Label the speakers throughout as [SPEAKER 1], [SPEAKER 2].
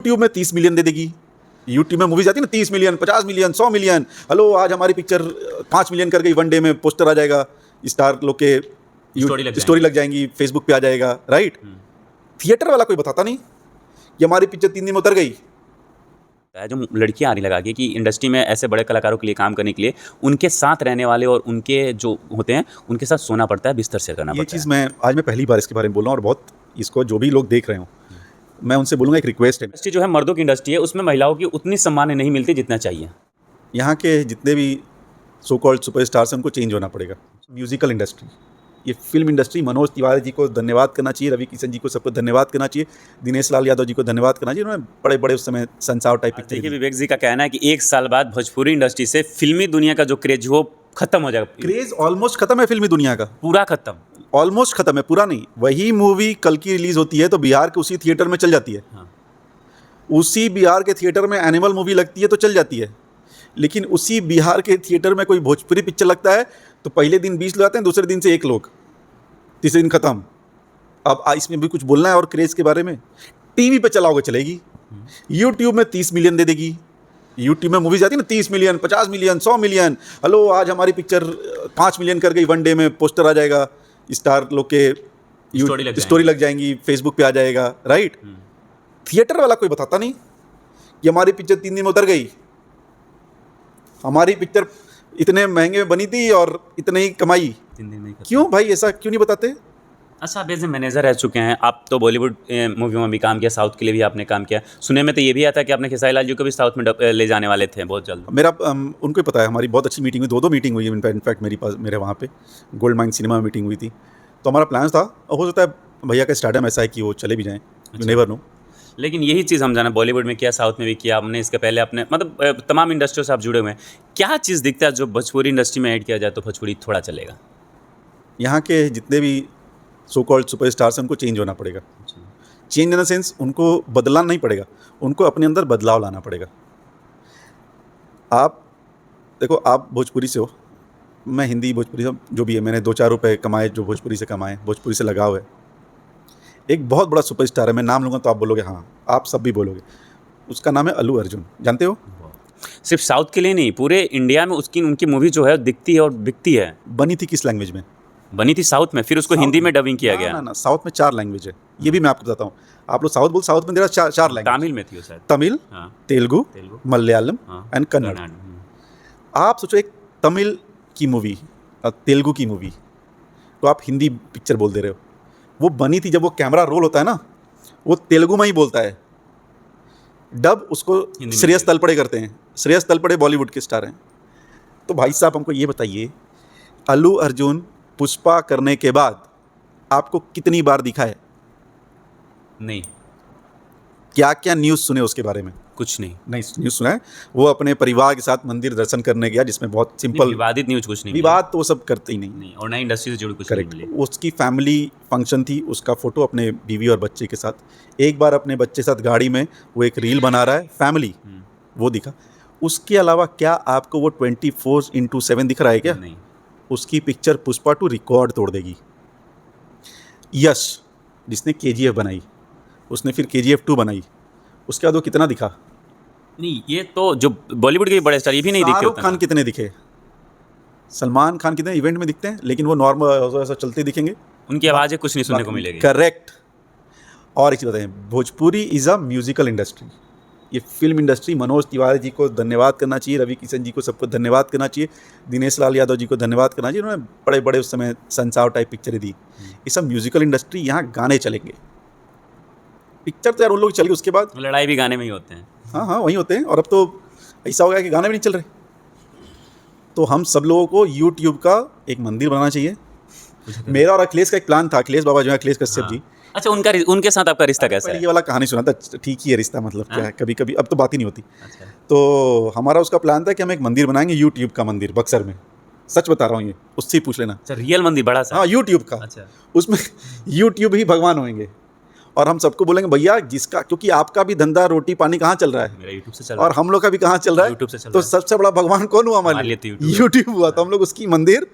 [SPEAKER 1] YouTube में 30 million दे देगी। YouTube में मूवीज आती है ना, 30 मिलियन, 50 मिलियन, 100 मिलियन। हेलो, आज हमारी पिक्चर 5 मिलियन कर गई, वन डे में पोस्टर आ जाएगा, स्टार लोग के स्टोरी लग जाएंगी, फेसबुक पे आ जाएगा, राइट। थिएटर वाला कोई बताता नहीं कि हमारी पिक्चर 3 दिन में उतर गई।
[SPEAKER 2] जो लड़कियां आ रही लगा कि इंडस्ट्री में ऐसे बड़े कलाकारों के लिए काम करने के लिए उनके साथ रहने वाले और उनके जो होते हैं उनके साथ सोना पड़ता है, बिस्तर शेयर करना पड़ता है।
[SPEAKER 1] ये चीज़ मैं पहली बार इसके बारे में बोल रहा हूँ, और बहुत इसको जो भी लोग देख रहे हो, मैं उनसे बोलूँगा, एक रिक्वेस्ट है।
[SPEAKER 2] इंडस्ट्री जो है मर्दों की इंडस्ट्री है, उसमें महिलाओं की उतनी सम्मान नहीं मिलती जितना चाहिए।
[SPEAKER 1] यहाँ के जितने भी सो कॉल्ड सुपरस्टार्स हैं उनको चेंज होना पड़ेगा। म्यूजिकल इंडस्ट्री, ये फिल्म इंडस्ट्री, मनोज तिवारी जी को धन्यवाद करना चाहिए, रवि किशन जी को, सबको धन्यवाद करना चाहिए, दिनेश लाल यादव जी को धन्यवाद करना चाहिए। उन्होंने बड़े बड़े उस समय संसार टाइप पिक्चर।
[SPEAKER 2] देखिए, विवेक जी का कहना है कि 1 साल बाद भोजपुरी इंडस्ट्री से फिल्मी दुनिया का जो क्रेज वो खत्म हो जाएगा।
[SPEAKER 1] क्रेज ऑलमोस्ट खत्म है फिल्मी दुनिया का,
[SPEAKER 2] पूरा खत्म,
[SPEAKER 1] ऑलमोस्ट खत्म है, पूरा नहीं। वही मूवी कल की रिलीज होती है तो बिहार के उसी थिएटर में चल जाती है।
[SPEAKER 2] हाँ।
[SPEAKER 1] उसी बिहार के थिएटर में एनिमल मूवी लगती है तो चल जाती है, लेकिन उसी बिहार के थिएटर में कोई भोजपुरी पिक्चर लगता है तो पहले दिन 20 लोग आते हैं, दूसरे दिन से 1 लोग, तीसरे दिन खत्म। अब इसमें भी कुछ बोलना है और क्रेज के बारे में, टीवी पे चलाओगे चलेगी। यूट्यूब में 30 मिलियन दे देगी। यूट्यूब में मूवीज आती है ना, 30 मिलियन, 50 मिलियन, 100 मिलियन। हेलो, आज हमारी पिक्चर 5 मिलियन कर गई, वन डे में पोस्टर आ जाएगा, स्टार लोग के स्टोरी लग जाएंगी, फेसबुक पे आ जाएगा, राइट। थिएटर वाला कोई बताता नहीं कि हमारी पिक्चर 3 दिन में उतर गई, हमारी पिक्चर इतने महंगे में बनी थी और इतने ही कमाई।
[SPEAKER 2] 3 दिन में
[SPEAKER 1] क्यों भाई, ऐसा क्यों नहीं बताते?
[SPEAKER 2] अच्छा, आप एज ए मैनेजर रह चुके हैं, आप तो बॉलीवुड मूवियों में भी काम किया, साउथ के लिए भी आपने काम किया। सुनने में तो ये भी आता है कि आपने खेसारी लाल जी को भी साउथ में ले जाने वाले थे बहुत जल्द।
[SPEAKER 1] मेरा उनको ही पता है, हमारी बहुत अच्छी मीटिंग हुई, 2 मीटिंग हुई है इनफैक्ट मेरे वहाँ पे गोल्ड माइन सिनेमा में मीटिंग हुई थी। तो हमारा प्लान था, हो सकता है भैया का स्टार्टअप ऐसा है कि वो चले भी जाएँ, यू नेवर नो।
[SPEAKER 2] लेकिन यही चीज़ हम जाना, बॉलीवुड में किया, साउथ में भी किया हमने, इसके पहले अपने मतलब तमाम इंडस्ट्रियों से आप जुड़े हुए हैं। क्या चीज़ दिखता है जो भोजपुरी इंडस्ट्री में ऐड किया जाए तो भोजपुरी थोड़ा चलेगा?
[SPEAKER 1] यहाँ के जितने भी सो कॉल्ड सुपरस्टार्स हैं उनको चेंज होना पड़ेगा। चेंज इन द सेंस, उनको बदलाना नहीं पड़ेगा, उनको अपने अंदर बदलाव लाना पड़ेगा। आप देखो, आप भोजपुरी से हो, मैं हिंदी भोजपुरी से, जो भी है, मैंने 2-4 रुपए कमाए जो भोजपुरी से कमाए, भोजपुरी से लगाव है। एक बहुत बड़ा सुपरस्टार है, मैं नाम लूँगा तो आप बोलोगे हाँ, आप सब भी बोलोगे, उसका नाम है अल्लू अर्जुन, जानते हो?
[SPEAKER 2] सिर्फ साउथ के लिए नहीं, पूरे इंडिया में उनकी मूवी जो है दिखती है और बिकती है।
[SPEAKER 1] बनी थी किस लैंग्वेज में?
[SPEAKER 2] बनी थी साउथ में, फिर उसको हिंदी में डबिंग किया गया।
[SPEAKER 1] ना, साउथ में 4 लैंग्वेज है, ये भी मैं आपको बताता हूँ। आप लोग साउथ में 4 लैंग्वेज।
[SPEAKER 2] तमिल में थी वो शायद।
[SPEAKER 1] तमिल, तेलुगु, मलयालम एंड कन्नड़। आप सोचो, एक तमिल की मूवी और तेलुगु की मूवी, तो आप हिंदी पिक्चर बोल दे रहे हो। वो बनी थी, जब वो कैमरा रोल होता है ना, वो तेलुगु में ही बोलता है, डब उसको श्रेयस तलपड़े करते हैं। श्रेयस तलपड़े बॉलीवुड के स्टार हैं। तो भाई साहब, हमको ये बताइए, अल्लू अर्जुन पुष्पा करने के बाद आपको कितनी बार दिखा है?
[SPEAKER 2] नहीं।
[SPEAKER 1] क्या क्या न्यूज़ सुने उसके बारे में?
[SPEAKER 2] कुछ नहीं
[SPEAKER 1] न्यूज़ सुना है। वो अपने परिवार के साथ मंदिर दर्शन करने गया, जिसमें बहुत सिंपल,
[SPEAKER 2] विवादित न्यूज़ कुछ नहीं,
[SPEAKER 1] विवाद तो वो सब करते ही नहीं,
[SPEAKER 2] और ना इंडस्ट्री से जुड़ी कुछ नहीं मिली।
[SPEAKER 1] उसकी फैमिली फंक्शन थी, उसका फोटो अपने बीवी और बच्चे के साथ, एक बार अपने बच्चे के साथ गाड़ी में वो एक रील बना रहा है फैमिली, वो दिखा। उसके अलावा क्या आपको वो 24/7 दिख रहा है क्या?
[SPEAKER 2] नहीं।
[SPEAKER 1] उसकी पिक्चर पुष्पा 2 रिकॉर्ड तोड़ देगी। यश, जिसने KGF बनाई, उसने फिर KGF 2 बनाई, उसके बाद वो कितना दिखा?
[SPEAKER 2] नहीं, ये तो जो बॉलीवुड के बड़े स्टार, ये भी नहीं दिखते।
[SPEAKER 1] शाहरुख खान कितने दिखे? सलमान खान कितने इवेंट में दिखते हैं, लेकिन वो नॉर्मल ऐसा चलते दिखेंगे,
[SPEAKER 2] उनकी आवाज़ें कुछ नहीं सुनने को मिलेगी।
[SPEAKER 1] करेक्ट। और एक चीज़ बताएं, Bhojpuri is a musical industry, ये फिल्म इंडस्ट्री, मनोज तिवारी जी को धन्यवाद करना चाहिए, रवि किशन जी को, सबको धन्यवाद करना चाहिए, दिनेश लाल यादव जी को धन्यवाद करना चाहिए। उन्होंने बड़े बड़े उस समय संसार टाइप पिक्चरें दी। ये सब म्यूजिकल इंडस्ट्री, यहाँ गाने चलेंगे, पिक्चर तो यार उन लोग चल गए, उसके बाद
[SPEAKER 2] लड़ाई भी गाने में ही होते हैं।
[SPEAKER 1] हाँ, वहीं होते हैं। और अब तो ऐसा हो गया कि गाने भी नहीं चल रहे। तो हम सब लोगों को यूट्यूब का एक मंदिर बनाना चाहिए। मेरा और अखिलेश का एक प्लान था, अखिलेश बाबा जो है, अखिलेश कश्यप जी।
[SPEAKER 2] अच्छा, उनके साथ आपका रिश्ता कैसा है?
[SPEAKER 1] ये वाला कहानी सुना था, ठीक ही है रिश्ता, मतलब क्या है, कभी कभी अब तो बात ही नहीं होती। तो हमारा उसका प्लान था कि हम एक मंदिर बनाएंगे, यूट्यूब का मंदिर, बक्सर में। सच बता रहा हूँ, ये उससे ही पूछ लेना।
[SPEAKER 2] अच्छा, रियल मंदिर बड़ा सा?
[SPEAKER 1] हाँ, यूट्यूब का।
[SPEAKER 2] अच्छा।
[SPEAKER 1] उसमें यूट्यूब ही भगवान होंगे, और हम सबको बोलेंगे भैया, जिसका, क्योंकि आपका भी धंधा रोटी पानी कहाँ चल रहा है?
[SPEAKER 2] मेरा यूट्यूब से चल रहा है।
[SPEAKER 1] और हम लोग का भी कहाँ चल रहा है?
[SPEAKER 2] यूट्यूब से चल रहा
[SPEAKER 1] तो
[SPEAKER 2] है।
[SPEAKER 1] सबसे बड़ा भगवान कौन हुआ हमारे लिए? यूट्यूब हुआ। तो हम लोग उसकी मंदिर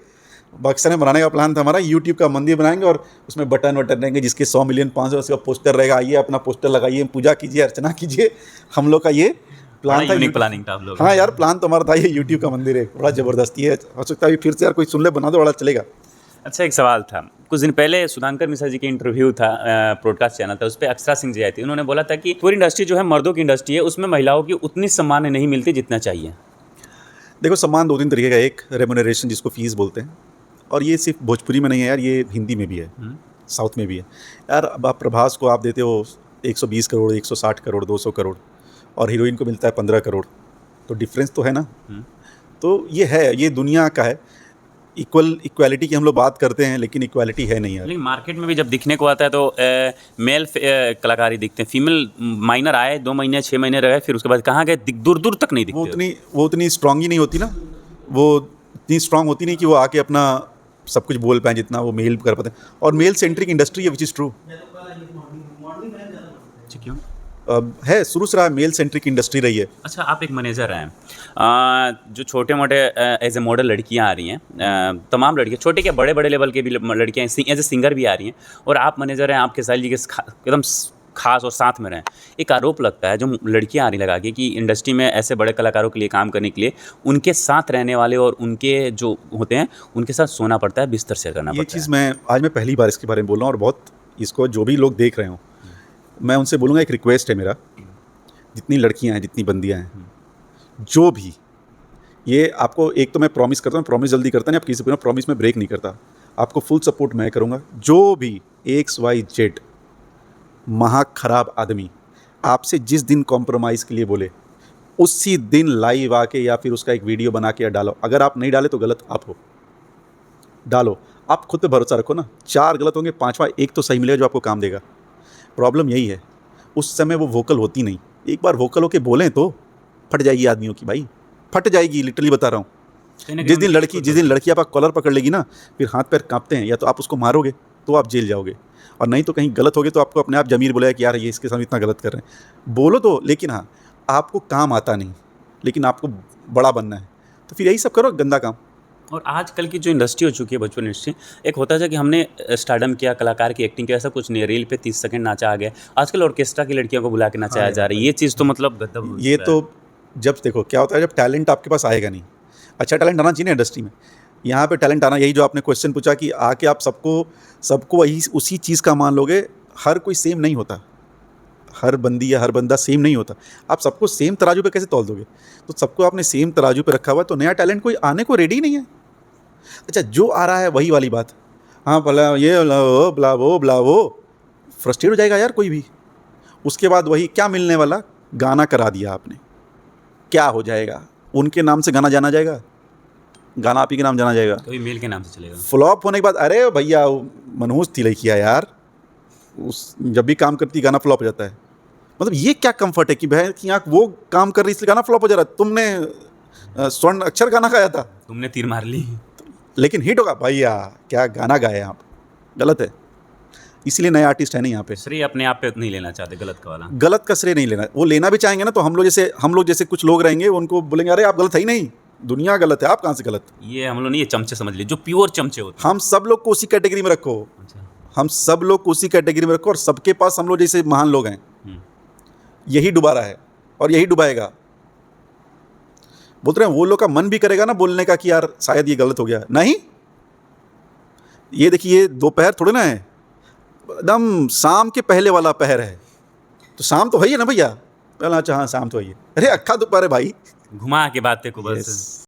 [SPEAKER 1] बक्सर में बनाने का प्लान था हमारा, यूट्यूब का मंदिर बनाएंगे और उसमें बटन वटन रहेंगे जिसके 100 मिलियन 500 उसका पोस्टर रहेगा, आइए अपना पोस्टर लगाइए, पूजा कीजिए, अर्चना कीजिए। हम लोग का ये प्लान था।
[SPEAKER 2] यूनिक प्लानिंग था आप लोग।
[SPEAKER 1] हाँ यार, प्लान तो हमारा था ये यूट्यूब का मंदिर है, बड़ा ज़बरदस्ती है। हो सकता है फिर से यार कोई सुन ले, बना दो, बड़ा चलेगा।
[SPEAKER 2] अच्छा, एक सवाल था। कुछ दिन पहले सुधांकर मिश्रा जी की इंटरव्यू था, ब्रॉडकास्ट चैनल था, उस पर अक्षरा सिंह जी आई थी। उन्होंने बोला था कि पूरी इंडस्ट्री जो है मर्दों की इंडस्ट्री है, उसमें महिलाओं की उतनी सम्मान नहीं मिलती जितना चाहिए।
[SPEAKER 1] देखो, सम्मान 2-3 तरीके का, एक रेमुनरेशन जिसको फीस बोलते हैं, और ये सिर्फ भोजपुरी में नहीं है यार, ये हिंदी में भी है, साउथ में भी है यार। अब आप प्रभास को आप देते हो 120 करोड़, 160 करोड़, 200 करोड़, और हीरोइन को मिलता है 15 करोड़, तो डिफरेंस तो है ना। तो ये है, ये दुनिया का है। इक्वालिटी की हम लोग बात करते हैं, लेकिन इक्वालिटी है नहीं यार।
[SPEAKER 2] लेकिन मार्केट में भी जब दिखने को आता है तो मेल कलाकार ही दिखते हैं। फीमेल माइनर आए 2 महीने 6 महीने रहे, फिर उसके बाद कहाँ गए, दूर दूर तक नहीं दिखते।
[SPEAKER 1] वो उतनी स्ट्रांग ही नहीं होती ना, वो इतनी स्ट्रांग होती नहीं कि वो आके अपना सब कुछ बोल पाए जितना वो मेल कर पाते हैं। और मेल सेंट्रिक इंडस्ट्री है, विच इज़ ट्रू।
[SPEAKER 2] क्यों?
[SPEAKER 1] है, शुरू से रहा, मेल सेंट्रिक इंडस्ट्री रही है।
[SPEAKER 2] अच्छा, आप एक मैनेजर हैं, जो छोटे मोटे एज ए मॉडल लड़कियां आ रही हैं, तमाम लड़कियां, छोटे क्या बड़े बड़े लेवल के भी लड़कियां एज ए सिंगर भी आ रही हैं, और आप मैनेजर हैं, आपके साहिल जी के एकदम खास और साथ में रहें। एक आरोप लगता है जो लड़कियां आ रही लगा के कि इंडस्ट्री में ऐसे बड़े कलाकारों के लिए काम करने के लिए उनके साथ रहने वाले और उनके जो होते हैं उनके साथ सोना पड़ता है, बिस्तर शेयर करना पड़ता है।
[SPEAKER 1] ये चीज़ मैं पहली बार इसके बारे में बोल रहा हूँ, और बहुत इसको जो भी लोग देख रहे हो, मैं उनसे बोलूँगा, एक रिक्वेस्ट है मेरा, जितनी लड़कियां हैं, जितनी बंदियां हैं, जो भी, ये आपको एक तो मैं प्रॉमिस करता हूँ, प्रॉमिस जल्दी करता नहीं, आप किसी से प्रॉमिस में ब्रेक नहीं करता, आपको फुल सपोर्ट मैं करूँगा। जो भी XYZ महा खराब आदमी आपसे जिस दिन कॉम्प्रोमाइज़ के लिए बोले, उसी दिन लाइव आके या फिर उसका एक वीडियो बना के डालो। अगर आप नहीं डाले तो गलत आप हो, डालो। आप खुद पे भरोसा रखो ना, 4 गलत होंगे, 5वां एक तो सही मिलेगा जो आपको काम देगा। प्रॉब्लम यही है, उस समय वो वोकल होती नहीं। एक बार वोकल होके बोलें तो फट जाएगी आदमियों की, भाई फट जाएगी, लिटरली बता रहा हूँ। जिस दिन लड़की आपका कॉलर पकड़ लेगी ना, फिर हाथ पैर कांपते हैं, या तो आप उसको मारोगे तो आप जेल जाओगे, और नहीं तो कहीं गलत होगे तो आपको अपने आप जमीर बोलेगा कि यार ये इसके साथ इतना गलत कर रहे हैं। बोलो तो, लेकिन हाँ, आपको काम आता नहीं, लेकिन आपको बड़ा बनना है, तो फिर यही सब करो, गंदा काम।
[SPEAKER 2] और आजकल की जो इंडस्ट्री हो चुकी है, भोजपुरी इंडस्ट्री, एक होता है कि हमने स्टारडम किया, कलाकार की एक्टिंग किया, ऐसा कुछ नहीं है। रील पे 30 सेकंड नाचा आ गया। आजकल ऑर्केस्ट्रा की लड़कियों को बुला के नचाया जा रहा है। ये चीज़ तो मतलब गद्दा।
[SPEAKER 1] ये तो जब देखो क्या होता है, जब टैलेंट आपके पास आएगा नहीं, अच्छा टैलेंट आना चाहिए इंडस्ट्री में। यहाँ पे टैलेंट आना, यही जो आपने क्वेश्चन पूछा कि आके आप सबको वही उसी चीज़ का मान लोगे, हर कोई सेम नहीं होता, हर बंदी या हर बंदा सेम नहीं होता। आप सबको सेम तराजू पे कैसे तौल दोगे? तो सबको आपने सेम तराजू पे रखा हुआ है, तो नया टैलेंट कोई आने को रेडी नहीं है। अच्छा, जो आ रहा है वही वाली बात, हाँ भला ये ब्ला वो फ्रस्ट्रेट हो जाएगा यार कोई भी। उसके बाद वही क्या मिलने वाला, गाना करा दिया आपने, क्या हो जाएगा? उनके नाम से गाना जाना जाएगा, गाना आप ही के नाम जाना जाएगा,
[SPEAKER 2] कभी मेल के नाम से चलेगा।
[SPEAKER 1] फ्लॉप होने के बाद, अरे भैया मनहूस थी लड़किया यार, उस जब भी काम करती गाना फ्लॉप हो जाता है। मतलब ये क्या कंफर्ट है कि भाई कि यहाँ वो काम कर रही इसलिए गाना फ्लॉप हो जा रहा है। तुमने स्वर्ण अक्षर गाना गाया था,
[SPEAKER 2] तुमने तीर मार ली,
[SPEAKER 1] लेकिन हिट होगा। भैया क्या गाना गाया आप, गलत है। इसीलिए नए आर्टिस्ट है नहीं यहाँ पे।
[SPEAKER 2] श्रेय अपने आप पे नहीं लेना चाहते, गलत का वाला।
[SPEAKER 1] गलत का श्रेय नहीं लेना, वो लेना भी चाहेंगे ना तो हम लोग जैसे कुछ लोग रहेंगे, उनको बोलेंगे अरे आप गलत है ही नहीं, दुनिया गलत है, आप कहाँ से गलत।
[SPEAKER 2] ये हम लोग नहीं, ये चमचे समझ लीजिए, जो प्योर चमचे होते
[SPEAKER 1] हम सब लोग को उसी कैटेगरी में रखो, हम सब लोग को उसी कैटेगरी में रखो, और सबके पास हम लोग जैसे महान लोग हैं, यही डुबा रहा है और यही डुबाएगा। बोलते रहे वो लोग का मन भी करेगा ना बोलने का कि यार शायद ये गलत हो गया, नहीं। ये देखिए दोपहर थोड़े ना है, एकदम शाम के पहले वाला पहर है, तो शाम तो है ही ना भैया। पहला अच्छा हाँ शाम तो है ही, अरे अक्खा दोपहर है भाई,
[SPEAKER 2] घुमा के बातें को बस।